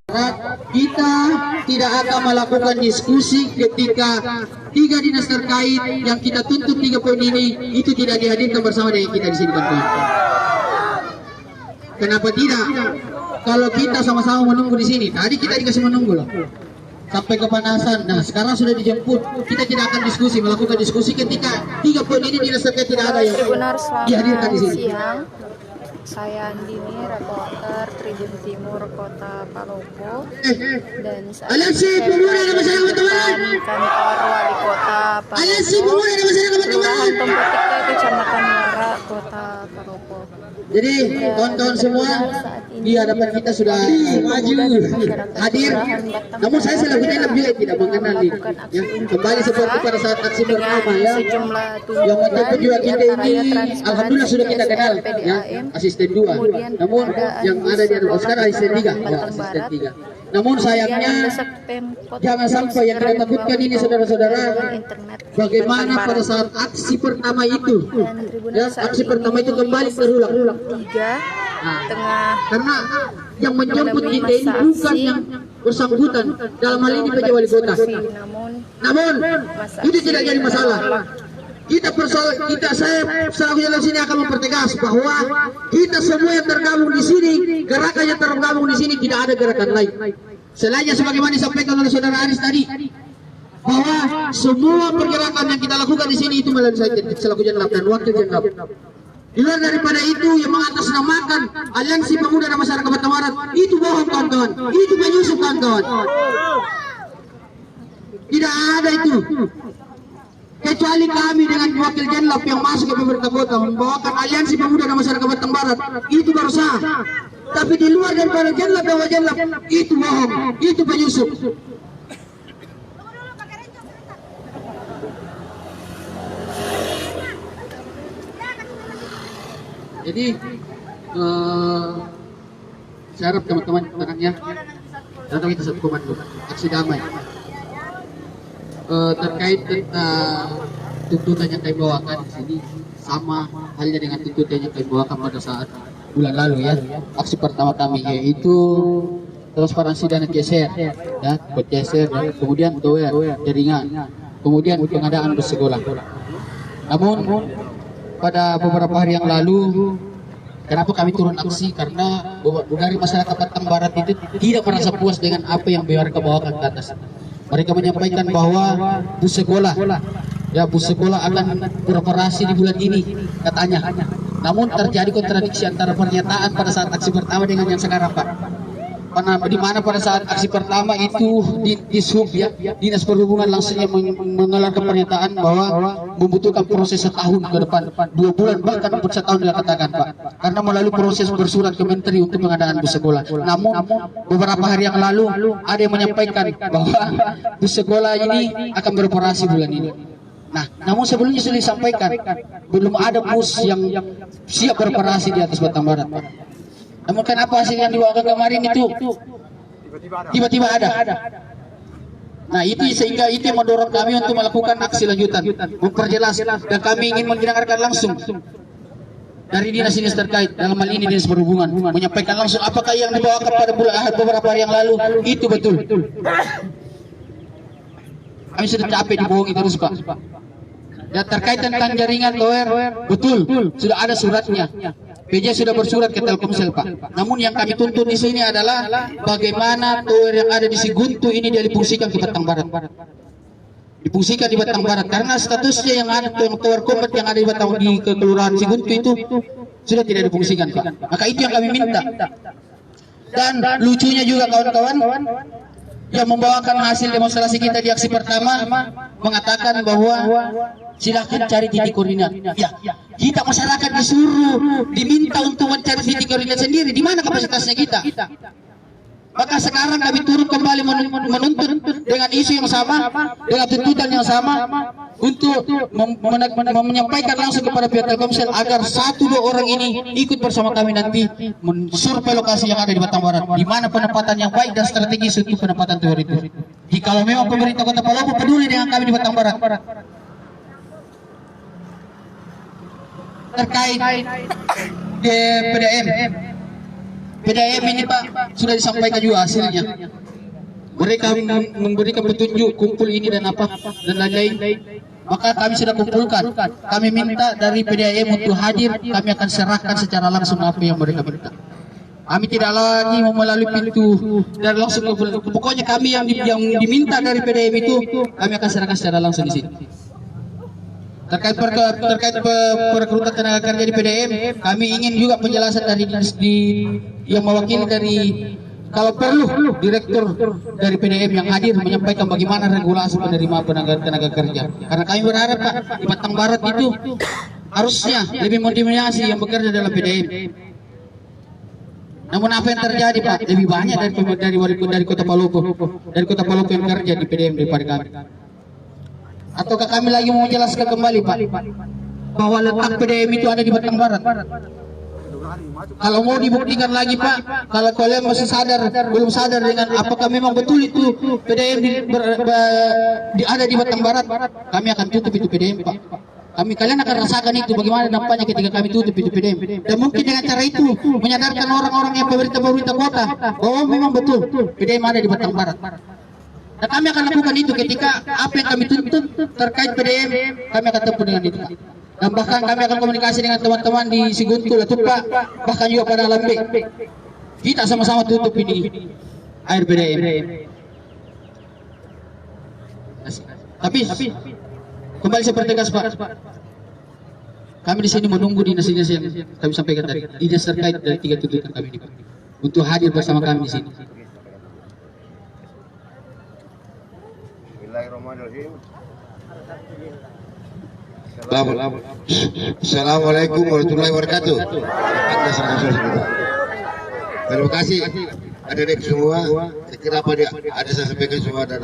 Kita tidak akan melakukan diskusi ketika tiga dinas terkait yang kita tuntut 3 poin ini itu tidak dihadirkan bersama dengan kita di sini, kawan-kawan. Kenapa tidak? Kalau kita sama-sama menunggu di sini, tadi kita dikasih menunggu loh sampai kepanasan. Nah, sekarang sudah dijemput. Kita tidak akan diskusi, melakukan diskusi ketika 3 poin ini dinas terkait tidak ada yang dihadirkan di sini. Siang. Saya Andini, reporter Tribun Timur Kota Palopo, dan saya kantor wali kota Palopo, Kelurahan Tompotika, Kecamatan Muara, Kota Palopo. Jadi kawan-kawan semua di hadapan kita sudah maju hadir. Namun saya selaku Jenlab juga tidak mengenali. Ya, kembali seperti pada saat aksi pertama ya. Yang menjemput juga kita ini, alhamdulillah sudah kita kenal ya, asisten 2. Namun yang ada di sekarang asisten 3, ya, asisten 3. Namun sayangnya jangan sampai yang kita takutkan ini saudara-saudara, bagaimana pada saat aksi pertama itu ya, aksi pertama itu kembali terulang. Karena yang menjemput kita ini bukan yang bersangkutan, dalam hal ini PJ Wali Kota. Namun itu tidak jadi masalah. Saya selaku jalan sini akan mempertegas bahwa kita semua yang tergabung di sini, gerakan yang tergabung di sini tidak ada gerakan lain. Selainnya sebagaimana disampaikan oleh saudara Aris tadi, bahwa semua pergerakan yang kita lakukan di sini itu melalui saya selaku Jenlab dan wakil Jenlab. Di luar daripada itu yang mengatasnamakan Aliansi Pemuda dan Masyarakat Batam Barat, itu bohong kawan-kawan, itu penyusup kawan-kawan. Tidak ada itu. Kecuali kami dengan wakil Jenlab yang masuk ke pemerintah kota membawakan Aliansi Pemuda dan Masyarakat Batam Barat, itu baru sah. Tapi di luar daripada Jenlab dan wakil Jenlab, itu bohong, itu penyusup. Jadi saya harap teman-teman tenangnya, datang kita satu komando aksi damai. Terkait tuntutan yang kami bawakan di sini sama halnya dengan tuntutan yang kami bawakan pada saat bulan lalu ya. Aksi pertama kami yaitu transparansi dana CSR ya, CSR dan kemudian tower jaringan, kemudian pengadaan bus sekolah. Namun pada beberapa hari yang lalu, kenapa kami turun aksi? Karena dari masyarakat Batam Barat itu tidak merasa puas dengan apa yang BRK bawakan ke atas. Mereka menyampaikan bahwa bus sekolah akan beroperasi di bulan ini katanya. Namun terjadi kontradiksi antara pernyataan pada saat aksi pertama dengan yang sekarang, Pak. Di mana pada saat aksi pertama itu di SUB ya, Dinas Perhubungan langsung yang mengeluarkan pernyataan bahwa membutuhkan proses setahun ke depan, 2 bulan bahkan 1 tahun dia katakan, Pak, karena melalui proses bersurat ke Menteri untuk pengadaan bus sekolah. Namun beberapa hari yang lalu ada yang menyampaikan bahwa bus sekolah ini akan beroperasi bulan ini. Nah, namun sebelumnya sudah disampaikan belum ada bus yang siap beroperasi di atas Batam Barat, Pak. Namun kenapa hasil yang dibawakan kemarin itu tiba-tiba ada? Nah, itu sehingga itu yang mendorong kami untuk melakukan aksi lanjutan, memperjelas, dan kami ingin mendengarkan langsung dari dinas-dinas terkait, dalam hal ini Dinas Perhubungan, menyampaikan langsung apakah yang dibawakan pada bulan Ahad beberapa hari yang lalu itu betul. Kami sudah capek dibohongi terus, Pak. Dan terkait tentang jaringan tower, betul, sudah ada suratnya. PJ sudah bersurat ke Telkomsel, Pak. Namun yang kami tuntut di sini adalah bagaimana tower yang ada di Siguntu ini difungsikan ke Batam Barat. Difungsikan di Batam Barat karena statusnya yang ada tower kombat yang ada di Batam di Kelurahan Siguntu itu sudah tidak difungsikan, Pak. Maka itu yang kami minta. Dan lucunya juga kawan-kawan, yang membawakan hasil demonstrasi kita di aksi pertama mengatakan bahwa silakan cari titik koordinat. Ya, kita masyarakat disuruh, diminta untuk mencari titik koordinat sendiri. Di mana kapasitasnya kita? Maka sekarang kami turun kembali menuntut dengan isu yang sama, dengan tuntutan yang sama, untuk menyampaikan langsung kepada pihak Telkomsel agar 1-2 orang ini ikut bersama kami nanti mensurvei lokasi yang ada di Batam Barat, di mana penempatan yang baik dan strategis untuk penempatan tower itu. Jika memang pemerintah Kota Palopo peduli dengan kami di Batam Barat, terkait PDM PDAM ini Pak sudah disampaikan juga hasilnya. Mereka memberikan petunjuk kumpul ini dan apa dan lain-lain. Maka kami sudah kumpulkan. Kami minta dari PDAM untuk hadir. Kami akan serahkan secara langsung apa yang mereka minta. Kami tidak lagi mau melalui pintu dan langsung pokoknya kami yang diminta dari PDAM itu kami akan serahkan secara langsung di sini. Terkait perekrutan tenaga kerja di PDAM, kami ingin juga penjelasan dari yang mewakili dari kalau perlu direktur dari PDAM yang hadir menyampaikan bagaimana regulasi penerimaan tenaga kerja. Karena kami berharap Pak di Batang Barat itu harusnya lebih mendominasi yang bekerja dalam PDAM. Namun apa yang terjadi Pak? Lebih banyak dari Kota Palopo, yang kerja di PDAM daripada kami. Ataukah kami lagi mau menjelaskan kembali Pak bahwa letak PDAM itu ada di Batang Barat? Kalau mau dibuktikan lagi Pak, kalau kalian masih belum sadar dengan apakah memang betul itu PDAM ada di Batang Barat, kami akan tutup itu PDAM Pak. Kalian akan rasakan itu bagaimana dampaknya ketika kami tutup itu PDAM. Dan mungkin dengan cara itu menyadarkan orang-orang yang pemerintah kota bahwa memang betul PDAM ada di Batang Barat. Dan kami akan lakukan itu ketika apa yang kami tuntut terkait PDAM, kami akan tempuh dengan itu. Dan bahkan kami akan komunikasi dengan teman-teman di Siguntul, Tupak, bahkan juga pada Lambe. Kita sama-sama tutup ini air PDAM. Tapi kembali saya pertegas Pak, kami di sini menunggu dinas-dinas yang kami sampaikan tadi, dinas terkait dari 3 tuntutan kami ini Pak, untuk hadir bersama kami di sini. Assalamualaikum warahmatullahi wabarakatuh. Terima kasih adik-adik semua. Saya kira apa ada saya sampaikan semua ada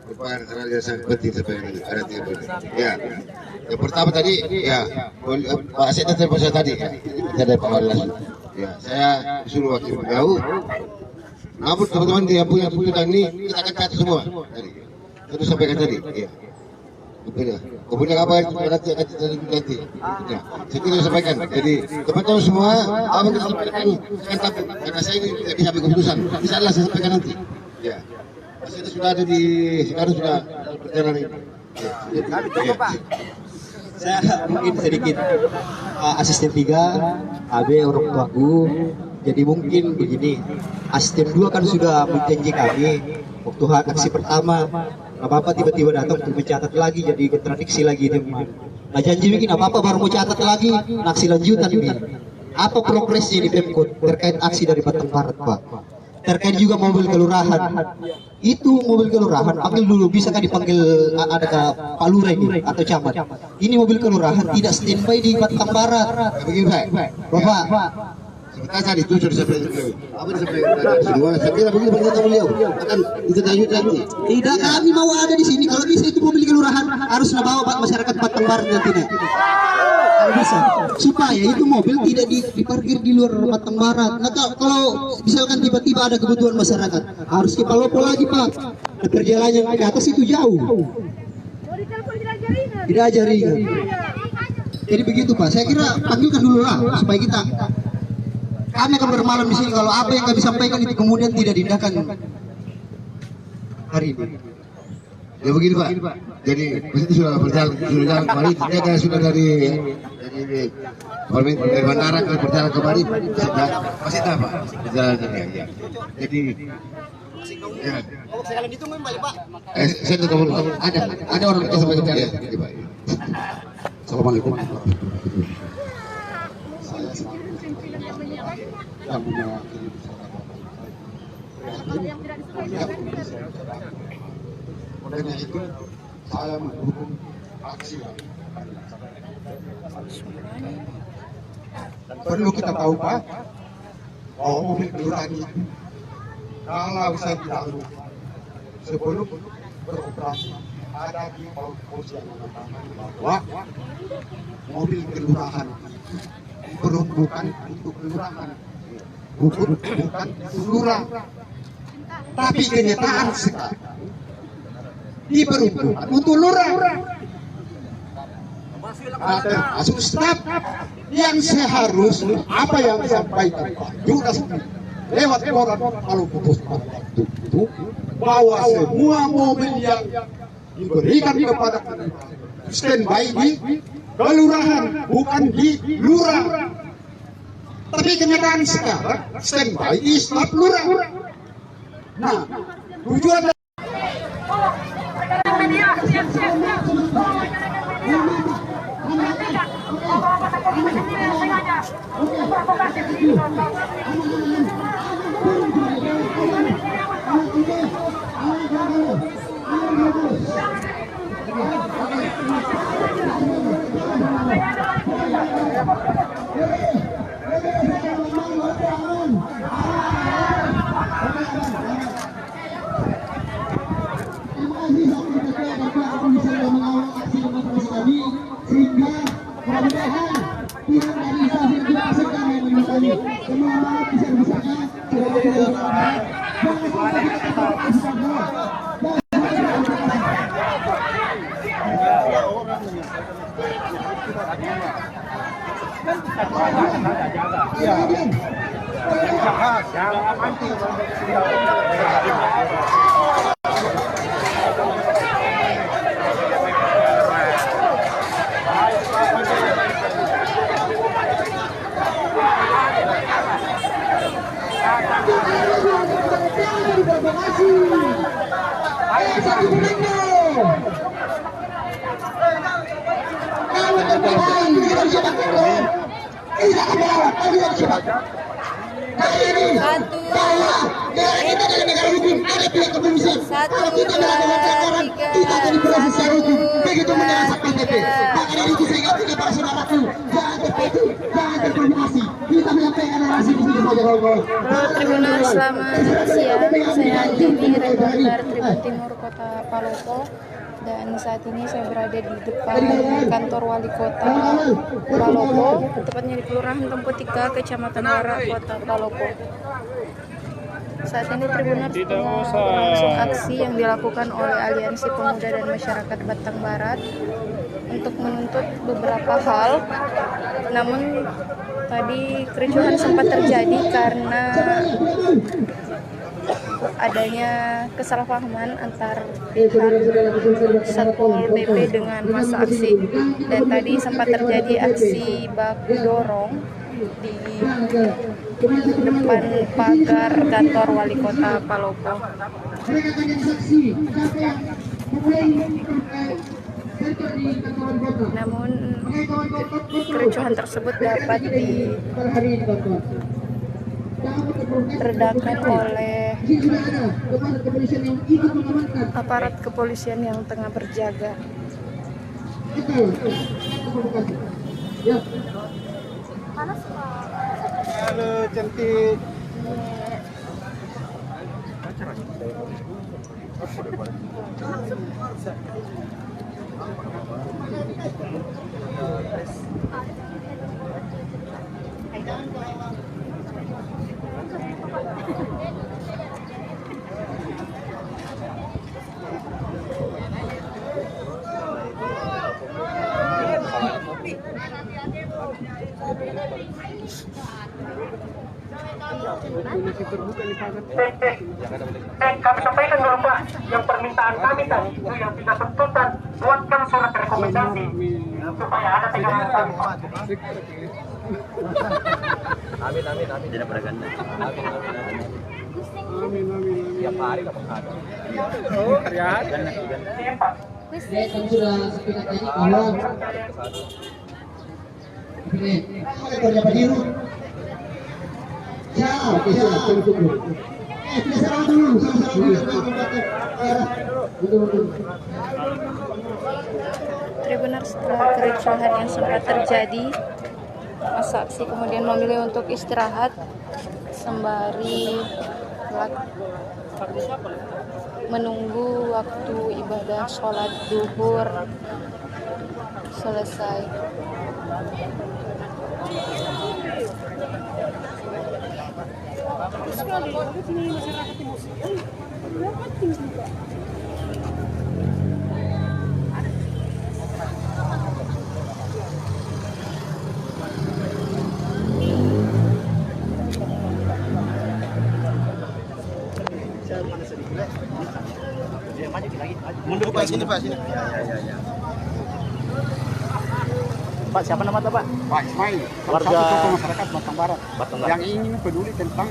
merupakan hal yang sangat penting sampaikan ada 3 poin. Ya, yang pertama tadi ya Pak Asyid telepon saya tadi dari Pak Walas. Ya, saya suruh wakil bergaul. Namun teman-teman yang punya tuntutan ini kita akan catat semua tadi. Itu sampaikan tadi. Ya. Kemudian apa yang nanti akan nanti. Ya, saya kira sampaikan. Jadi teman-teman semua apa yang disampaikan jangan takut karena saya ini tidak bisa ambil keputusan. Insyaallah saya sampaikan nanti. Ya. Saya sudah ada sekarang sudah berjalan ini. Ya. Saya mungkin sedikit asisten 3, AB orang tuaku. Jadi mungkin begini, asisten 2 kan sudah menjanji kami waktu aksi pertama. Apa-apa tiba-tiba datang untuk mencatat lagi, jadi kontradiksi lagi teman. Nah janji bikin apa-apa baru mau catat lagi, aksi lanjutan ini. Apa progresnya di Pemkot terkait aksi dari Batang Barat Pak? Terkait juga mobil kelurahan. Itu mobil kelurahan, panggil dulu, bisa kan dipanggil ada Pak Lurah ini atau camat. Ini mobil kelurahan tidak standby di Batang Barat. Begini Pak. Bapak. Sebentar itu sudah sampaikan. Apa disampaikan semua? Saya kira begini berkata beliau akan ditanya nanti. Tidak, kami mau ada di sini. Kalau bisa itu mobil kelurahan harus bawa masyarakat Batang Barat nanti. Kalau bisa, supaya itu mobil tidak diparkir di luar Batang Barat. Nah, kalau misalkan tiba-tiba ada kebutuhan masyarakat, harus ke Palopo lagi Pak. Nah, perjalanan ke atas itu jauh. Tidak jaringan. Jadi begitu Pak. Saya kira panggilkan dulu lah supaya kami akan bermalam di sini kalau apa yang kami sampaikan itu kemudian tidak diindahkan hari ini. Ya begini Pak. Jadi itu sudah berjalan kemarin. Kita sudah dari bandara ke berjalan kembali masih tak Pak. Berjalan ya. Jadi ya. Saya ketemu ada orang yang sampai ke ya. Assalamualaikum. Yang mewakili oleh itu saya mendukung aksi. Dan perlu kita tahu Pak, bahwa mobil kelurahan itu kalau saya bilang sebelum beroperasi ada di polisi yang mengatakan bahwa mobil kelurahan peruntukan untuk kelurahan, bukan untuk lurah. Tapi kenyataan sekarang diperuntukkan untuk lurah. Ada staf yang seharusnya apa yang disampaikan Pak Judas lewat koran kalau pupus pada waktu itu bahwa semua mobil yang diberikan kepada standby di kelurahan, bukan di lurah. Tapi kenyataan sekarang standby di staf lurah. Nah, tujuan Tribunal, selamat siang. Saya Anjani, reporter Tribun Timur Kota Palopo, dan saat ini saya berada di depan kantor wali kota Palopo, tepatnya di Kelurahan Temputika, Kecamatan Wara, Kota Palopo. Saat ini Tribunal tengah berlangsung aksi yang dilakukan oleh Aliansi Pemuda dan Masyarakat Batang Barat untuk menuntut beberapa hal. Namun tadi kericuhan sempat terjadi karena adanya kesalahpahaman antar pihak Satpol PP dengan masa aksi, dan tadi sempat terjadi aksi baku dorong di depan pagar kantor wali kota Palopo. Namun kericuhan tersebut dapat diredakan oleh aparat kepolisian yang tengah berjaga. halo cantik. Kami sampaikan dulu Pak, yang permintaan kami tadi itu yang tidak tuntutan, buatkan surat rekomendasi supaya ada pegangan kami Pak. Amin amin amin tidak berganda. Amin amin amin. Amin amin. Tiap hari kamu ada. Oh, hari-hari. Iya Pak. Saya kan sudah sepakat tadi bahwa Kerja biru. Ya, oke, tunggu. Kita serang dulu, Tribunal, setelah kericuhan yang sempat terjadi, masa aksi kemudian memilih untuk istirahat sembari menunggu waktu ibadah sholat duhur selesai. mundur Pak, sini Pak, sini. Ya. Pak, siapa nama Pak? Pak Ismail, Warga- salah satu tokoh masyarakat Batang Barat, Batang Barat. yang ingin peduli tentang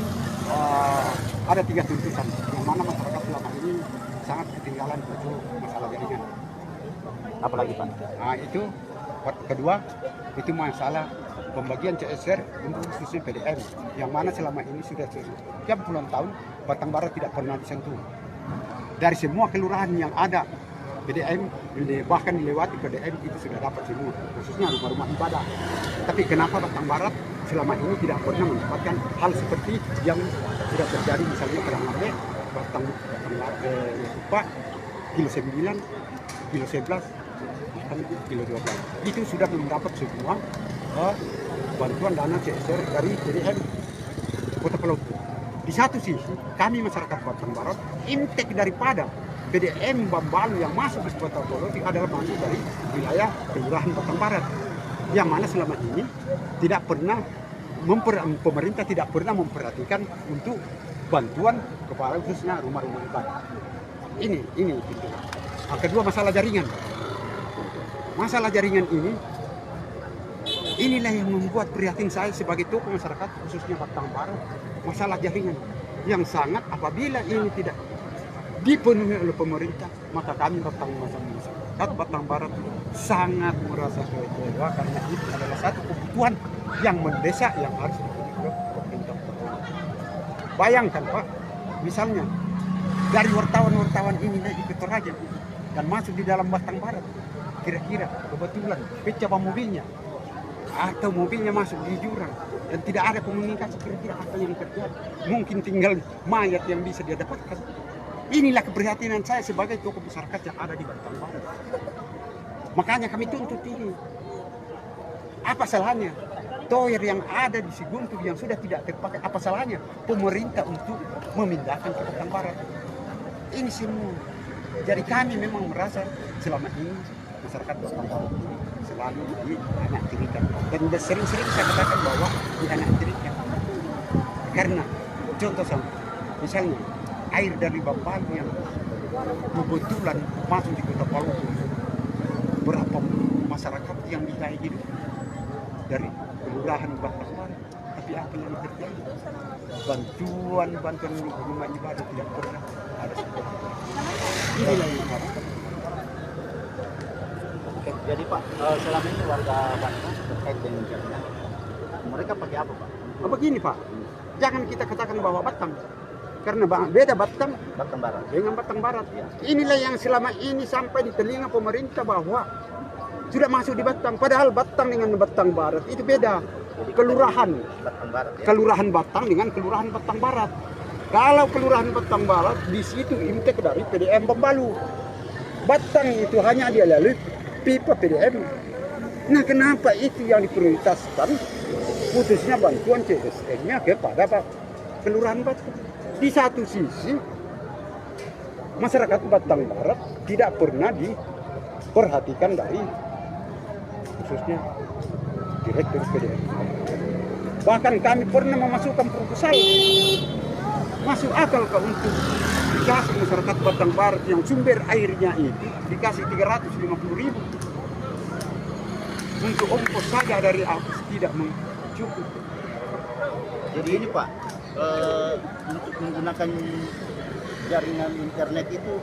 ada 3 tuntutan yang mana masyarakat selama ini sangat ketinggalan untuk masalah jaringan. Apalagi Pak? Nah, itu kedua itu masalah pembagian CSR untuk khususnya PDM yang mana selama ini sudah sekian puluhan tahun Batang Barat tidak pernah disentuh. Dari semua kelurahan yang ada PDM, bahkan dilewati PDM itu sudah dapat semua, khususnya rumah-rumah ibadah. Tapi kenapa Batang Barat selama ini tidak pernah mendapatkan hal seperti yang sudah terjadi misalnya Perang Lawe, Batang Pak, kilo 9, kilo 11, bahkan kilo 12. Itu sudah mendapat semua bantuan dana CSR dari PDM Kota Palopo. Di satu sisi, kami masyarakat Batang Barat, intek daripada PDM Bambalu yang masuk di Kota Palopo adalah masuk dari wilayah Kelurahan Batang Barat, yang mana selama ini tidak pernah pemerintah tidak pernah memperhatikan untuk bantuan kepada khususnya rumah-rumah ibadah. Ini gitu. Nah, kedua masalah jaringan. Masalah jaringan inilah yang membuat prihatin saya sebagai tokoh masyarakat khususnya Batang Barat. Masalah jaringan yang sangat apabila ini tidak dipenuhi oleh pemerintah, maka kami masyarakat Batang Barat sangat merasa kecewa karena itu adalah satu kebutuhan yang mendesak yang harus dipenuhi oleh pemerintah. Bayangkan Pak, misalnya dari wartawan ini naik ke Toraja dan masuk di dalam Batang Barat, kira-kira kebetulan pecah mobilnya atau mobilnya masuk di jurang dan tidak ada komunikasi, kira-kira apa yang terjadi? Mungkin tinggal mayat yang bisa dia dapatkan. Inilah keprihatinan saya sebagai tokoh masyarakat yang ada di Batang Barat. Makanya kami tuntut ini. Apa salahnya? Toyer yang ada di Siguntur yang sudah tidak terpakai, apa salahnya pemerintah untuk memindahkan ke Batang Barat? Ini semua. Jadi kami memang merasa selama ini masyarakat Batang Barat selalu dianaktirikan. Dan sering-sering saya katakan bahwa dianaktirikan. Karena contoh sama, misalnya air dari Bambalu yang kebetulan masuk di Kota Palopo, berapa masyarakat yang dikaya hidup dari kelurahan Batang Barat. Tapi apa yang terjadi? Bantuan rumah ibadah tidak pernah ada seperti itu. Inilah yang harus. Jadi Pak, selama ini warga Batang terkait dengan jaringan, mereka pakai apa Pak? Begini Pak, jangan kita katakan bahwa Batang, karena beda Batang Barat. dengan Batang Barat. Inilah yang selama ini sampai di telinga pemerintah bahwa sudah masuk di Batang, padahal Batang dengan Batang Barat itu beda. Kelurahan Batang Barat ya. Kelurahan Batang dengan Kelurahan Batang Barat. Kalau Kelurahan Batang Barat di situ intek dari PDM Bambalu. Batang itu hanya dia lalui pipa PDM. Nah, kenapa itu yang diprioritaskan khususnya bantuan CSR-nya kepada Kelurahan Batang? Di satu sisi masyarakat Batang Barat tidak pernah diperhatikan dari khususnya direktur PDM. Bahkan kami pernah memasukkan proposal, masuk akal untuk dikasih masyarakat Batang Barat yang sumber airnya itu dikasih 350.000 untuk ongkos saja dari atas tidak cukup. Jadi ini Pak, untuk menggunakan jaringan internet itu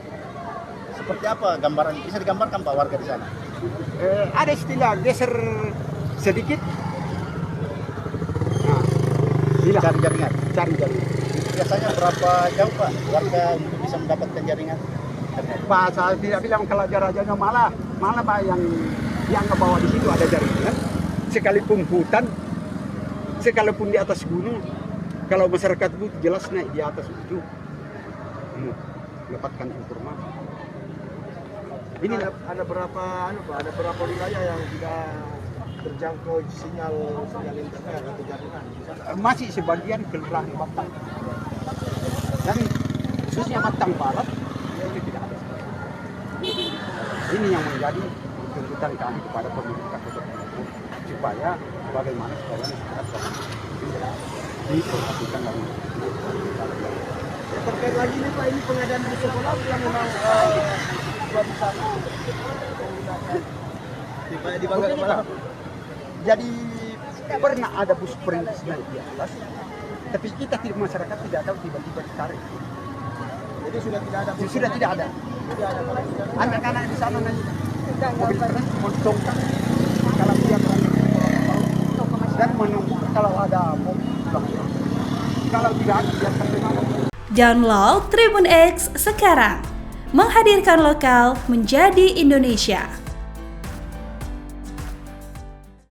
seperti apa gambaran? Bisa digambarkan Pak warga di sana? Ada istilah geser sedikit. Nah, Cari jaringan. cari jaringan. Biasanya berapa jauh Pak warga untuk bisa mendapatkan jaringan? Pak, saya tidak bilang kalau jarak-jaraknya malah Pak yang ke bawah di situ ada jaringan. Sekalipun hutan, sekalipun di atas gunung, kalau masyarakat itu jelas naik di atas itu mendapatkan informasi. Ini ada berapa ada berapa wilayah yang tidak terjangkau sinyal internet atau jaringan? masih sebagian kelurahan Batang. Dan khususnya Batang Barat itu tidak ada. Ini yang menjadi tuntutan kami kepada pemerintah Kota Palopo supaya bagaimana supaya masyarakat diperhatikan dari Terkait lagi nih Pak, ini pengadaan di sekolah yang memang Jadi pernah ada bus perintis naik di atas, tapi kita tidak, masyarakat tidak tahu, tiba-tiba ditarik. Jadi sudah tidak ada. Sudah tidak ada. Anak-anak di sana nanti mobil truk mencongkak kalau dia dan menunggu kalau ada mobil pulang. Kalau tidak ada dia terkenal. Download Tribun X sekarang, menghadirkan lokal menjadi Indonesia.